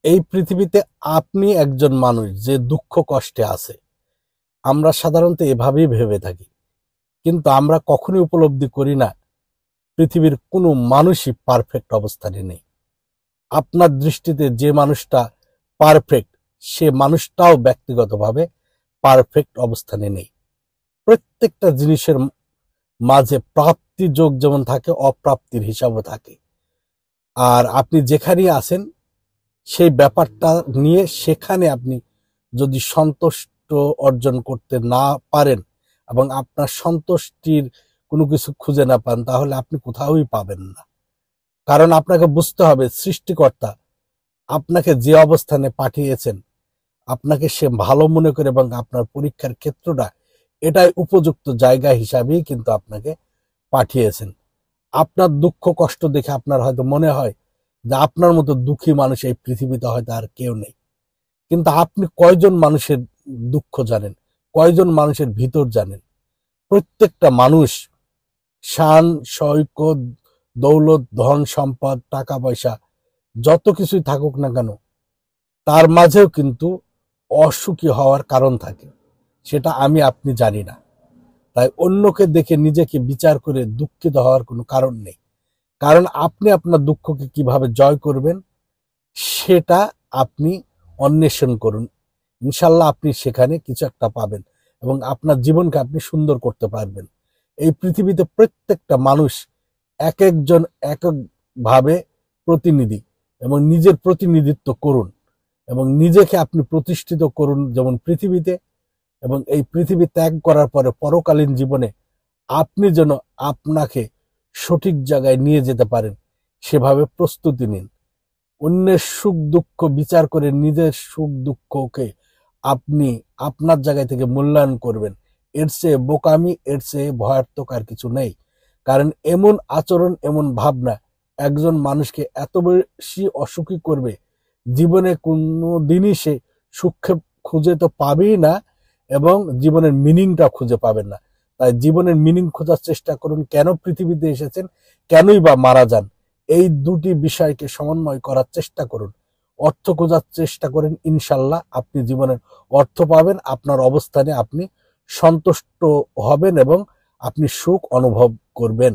এই পৃথিবীতে আপনি একজন মানুষ যে দুঃখ কষ্টে আছে। আমরা সাধারণত এভাবেই ভেবে থাকি, কিন্তু আমরা কখনোই উপলব্ধি করি না পৃথিবীর কোনো মানুষই পারফেক্ট অবস্থানে নেই। আপনার দৃষ্টিতে যে মানুষটা পারফেক্ট, সে মানুষটাও ব্যক্তিগতভাবে পারফেক্ট অবস্থানে নেই। প্রত্যেকটা জিনিসের মাঝে প্রাপ্তি যোগ যেমন থাকে, অপ্রাপ্তির হিসাবও থাকে। আর আপনি যেখানেই আছেন সেই ব্যাপারটা নিয়ে সেখানে আপনি যদি সন্তুষ্ট অর্জন করতে না পারেন এবং আপনার সন্তুষ্টির কোনো কিছু খুঁজে না পান, তাহলে আপনি কোথাওই পাবেন না। কারণ আপনাকে বুঝতে হবে, সৃষ্টিকর্তা আপনাকে যে অবস্থানে পাঠিয়েছেন, আপনাকে সে ভালো মনে করে এবং আপনার পরীক্ষার ক্ষেত্রটা এটাই উপযুক্ত জায়গা হিসাবেই কিন্তু আপনাকে পাঠিয়েছেন। আপনার দুঃখ কষ্ট দেখে আপনার হয়তো মনে হয় যে আপনার মতো দুঃখী মানুষ এই পৃথিবীতে হয়তো আর কেউ নেই। কিন্তু আপনি কয়জন মানুষের দুঃখ জানেন? কয়জন মানুষের ভিতর জানেন? প্রত্যেকটা মানুষ শান সৈকত, দৌলত, ধন সম্পদ, টাকা পয়সা যত কিছুই থাকুক না কেন, তার মাঝেও কিন্তু অসুখী হওয়ার কারণ থাকে। সেটা আমি আপনি জানি না। তাই অন্যকে দেখে নিজেকে বিচার করে দুঃখিত হওয়ার কোনো কারণ নেই। কারণ আপনি আপনার দুঃখকে কিভাবে জয় করবেন সেটা আপনি অন্বেষণ করুন। ইনশাল্লাহ আপনি সেখানে কিছু একটা পাবেন এবং আপনার জীবনকে আপনি সুন্দর করতে পারবেন। এই পৃথিবীতে প্রত্যেকটা মানুষ এক একজন এক একভাবে প্রতিনিধি, এবং নিজের প্রতিনিধিত্ব করুন এবং নিজেকে আপনি প্রতিষ্ঠিত করুন যেমন পৃথিবীতে, এবং এই পৃথিবী ত্যাগ করার পরে পরকালীন জীবনে আপনি যেন আপনাকে সঠিক জায়গায় নিয়ে যেতে পারেন সেভাবে প্রস্তুতি নিন। অন্যের সুখ দুঃখ বিচার করে নিজের সুখ দুঃখকে আপনি আপনার জায়গা থেকে মূল্যায়ন করবেন, এর চেয়ে বোকামি, এর চেয়ে ভয়ার্থক আর কিছু নেই। কারণ এমন আচরণ, এমন ভাবনা একজন মানুষকে এত বেশি অসুখী করবে, জীবনে কোনো দিনই সে সুখ খুঁজে তো পাবেই না এবং জীবনের মিনিংটা খুঁজে পাবেন না। তাই জীবনের মিনিং খোঁজার চেষ্টা করুন। কেন পৃথিবীতে এসেছেন, কেনই বা মারা যান, এই দুটি বিষয়কে সমন্বয় করার চেষ্টা করুন। অর্থ খোঁজার চেষ্টা করেন, ইনশাল্লাহ আপনি জীবনের অর্থ পাবেন, আপনার অবস্থানে আপনি সন্তুষ্ট হবেন এবং আপনি সুখ অনুভব করবেন।